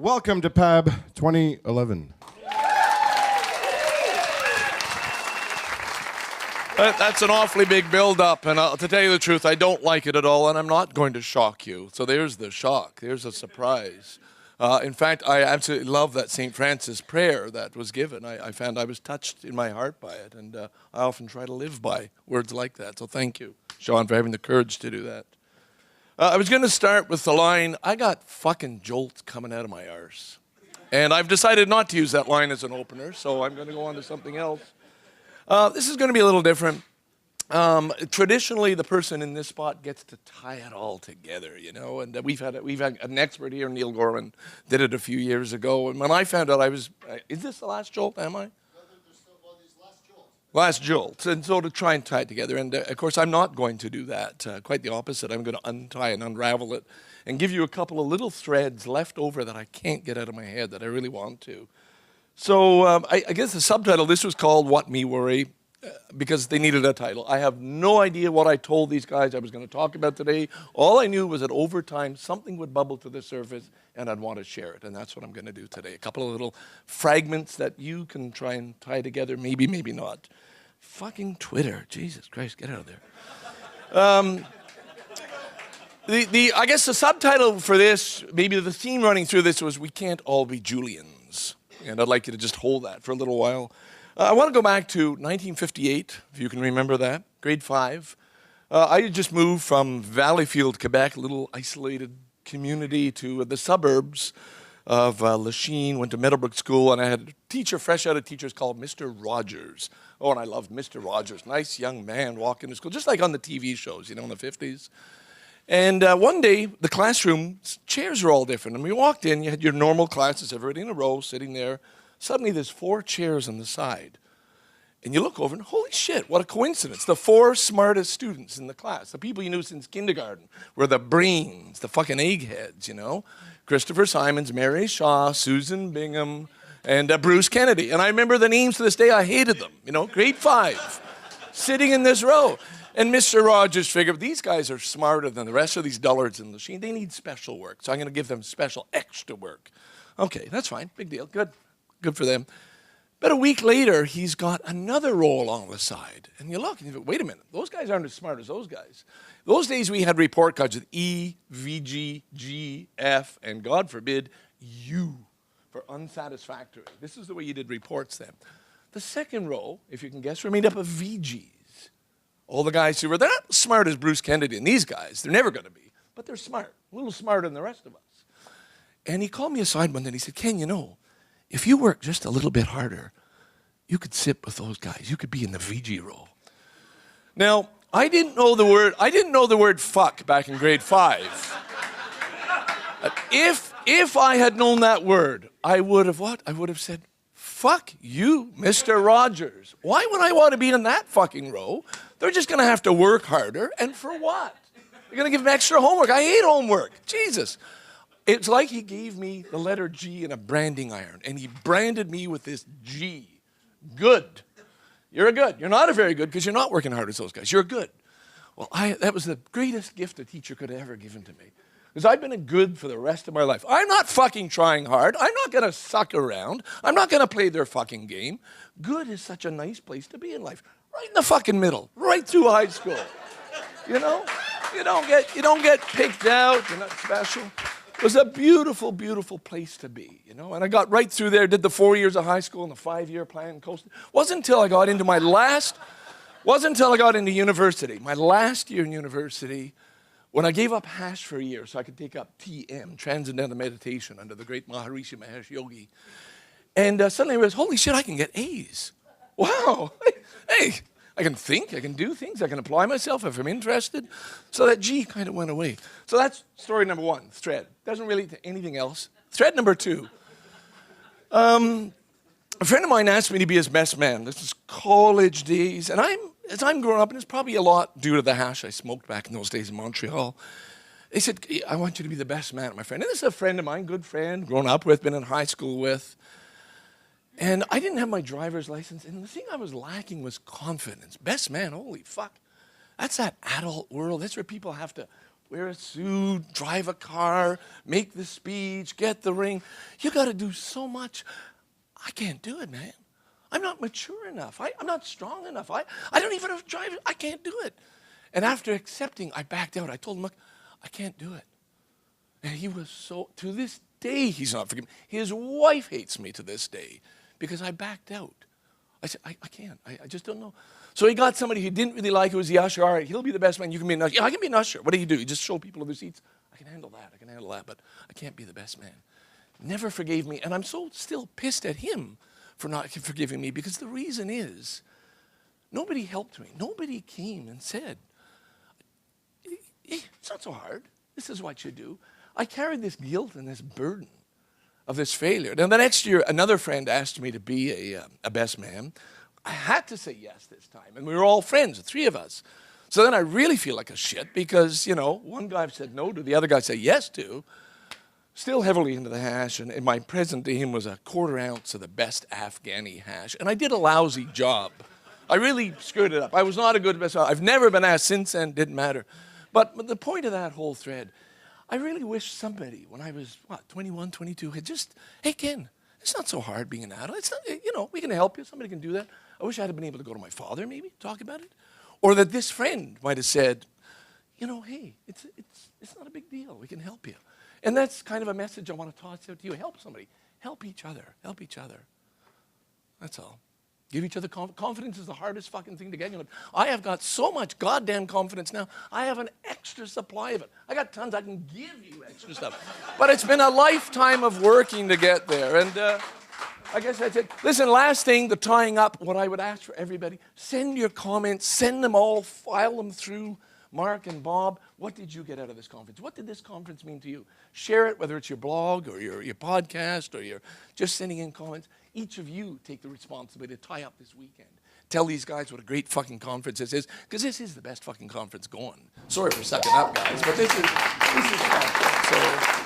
Welcome to PAB2011. That's an awfully big build-up, and to tell you the truth, I don't like it at all, and I'm not going to shock you. So there's the shock. There's a surprise. In fact, I absolutely love that St. Francis prayer that was given. I found I was touched in my heart by it, and I often try to live by words like that. So thank you, Sean, for having the courage to do that. I was going to start with the line, I got fucking jolts coming out of my arse. And I've decided not to use that line as an opener, so I'm going to go on to something else. This is going to be a little different. Traditionally, the person in this spot gets to tie it all together, you know, and we've had an expert here, Neil Gorman, did it a few years ago, and when I found out I was, is this the last jolt, am I? Last jolt, and so to try and tie it together, and of course I'm not going to do that, quite the opposite. I'm going to untie and unravel it and give you a couple of little threads left over that I can't get out of my head that I really want to. So I guess the subtitle, this was called What Me Worry, because they needed a title. I have no idea what I told these guys I was going to talk about today. All I knew was that over time something would bubble to the surface and I'd want to share it, and that's what I'm going to do today. A couple of little fragments that you can try and tie together, maybe, maybe not. Fucking Twitter, Jesus Christ, get out of there. I guess the subtitle for this, maybe the theme running through this was, we can't all be Julians. And I'd like you to just hold that for a little while. I want to go back to 1958, if you can remember that, grade 5. I had just moved from Valleyfield, Quebec, a little isolated community, to the suburbs of Lachine, went to Meadowbrook School, and I had a teacher, fresh out of teachers, called Mr. Rogers. Oh, and I loved Mr. Rogers. Nice young man walking to school, just like on the TV shows, you know, in the 50s. And one day, the classroom chairs were all different. And we walked in, you had your normal classes, everybody in a row, sitting there. Suddenly, there's 4 chairs on the side. And you look over and, holy shit, what a coincidence. The 4 smartest students in the class, the people you knew since kindergarten, were the brains, the fucking eggheads, you know. Christopher Simons, Mary Shaw, Susan Bingham, and Bruce Kennedy. And I remember the names to this day. I hated them, you know, grade 5, sitting in this row. And Mr. Rogers figured, these guys are smarter than the rest of these dullards in the machine. They need special work, so I'm going to give them special extra work. Okay, that's fine, big deal, good. Good for them. But a week later, he's got another roll on the side. And you look, and you go, wait a minute, those guys aren't as smart as those guys. Those days we had report cards with E, VG, G, F, and God forbid, U for unsatisfactory. This is the way you did reports then. The second row, if you can guess, were made up of VGs. All the guys who were, they're not as smart as Bruce Kennedy and these guys. They're never going to be. But they're smart, a little smarter than the rest of us. And he called me aside one day and he said, Ken, you know, if you work just a little bit harder, you could sit with those guys. You could be in the VG row. Now, I didn't know the word fuck back in grade 5. If I had known that word, I would have what? I would have said, fuck you, Mr. Rogers. Why would I want to be in that fucking row? They're just going to have to work harder, and for what? You're going to give them extra homework. I hate homework. Jesus. It's like he gave me the letter G in a branding iron, and he branded me with this G. Good. You're a good. You're not a very good because you're not working hard as those guys. You're good. Well, that was the greatest gift a teacher could have ever given to me, because I've been a good for the rest of my life. I'm not fucking trying hard. I'm not going to suck around. I'm not going to play their fucking game. Good is such a nice place to be in life. Right in the fucking middle. Right through high school. You know? You don't get picked out. You're not special. It was a beautiful, beautiful place to be, you know. And I got right through there, did the 4 years of high school and the 5-year plan, coasted. Wasn't until I got into university, my last year in university, when I gave up hash for a year so I could take up TM, Transcendental Meditation, under the great Maharishi Mahesh Yogi. And suddenly I realized, holy shit, I can get A's. Wow. Hey, I can think, I can do things, I can apply myself if I'm interested. So that G kind of went away. So that's story number 1, thread. Doesn't relate to anything else. Thread number 2. A friend of mine asked me to be his best man. This is college days. And as I'm growing up, and it's probably a lot due to the hash I smoked back in those days in Montreal, they said, I want you to be the best man, my friend. And this is a friend of mine, good friend, grown up with, been in high school with. And I didn't have my driver's license, and the thing I was lacking was confidence. Best man, holy fuck. That's that adult world. That's where people have to wear a suit, drive a car, make the speech, get the ring. You got to do so much. I can't do it, man. I'm not mature enough. I'm not strong enough. I don't even have to drive it. I can't do it. And after accepting, I backed out. I told him, look, I can't do it. And he was so, to this day, he's not forgiven. His wife hates me to this day because I backed out. I said, I can't. I just don't know. So he got somebody he didn't really like, who was the usher. All right, he'll be the best man. You can be an usher. Yeah, I can be an usher. What do? You just show people the seats. I can handle that. I can handle that. But I can't be the best man. Never forgave me. And I'm so still pissed at him for not forgiving me, because the reason is nobody helped me. Nobody came and said, it's not so hard. This is what you do. I carried this guilt and this burden of this failure. Then the next year, another friend asked me to be a best man. I had to say yes this time, and we were all friends, the three of us. So then I really feel like a shit because, you know, one guy I've said no to, the other guy said yes to. Still heavily into the hash, and my present to him was a 1/4 ounce of the best Afghani hash. And I did a lousy job. I really screwed it up. I was not a good best man. I've never been asked since then, didn't matter. But the point of that whole thread, I really wish somebody, when I was, 21, 22, had just, hey, Ken, it's not so hard being an adult. It's not, you know, we can help you. Somebody can do that. I wish I had been able to go to my father, maybe, talk about it. Or that this friend might have said, you know, hey, it's not a big deal. We can help you. And that's kind of a message I want to toss out to you. Help somebody. Help each other. Help each other. That's all. Give each other confidence is the hardest fucking thing to get. I have got so much goddamn confidence now. I have an extra supply of it. I got tons. I can give you extra stuff. But it's been a lifetime of working to get there. And I guess that's it. Listen, last thing, the tying up, what I would ask for everybody, send your comments, send them all, file them through Mark and Bob. What did you get out of this conference? What did this conference mean to you? Share it, whether it's your blog or your podcast or you're just sending in comments. Each of you take the responsibility to tie up this weekend. Tell these guys what a great fucking conference this is, because this is the best fucking conference going. Sorry for sucking up, guys, but this is fun. So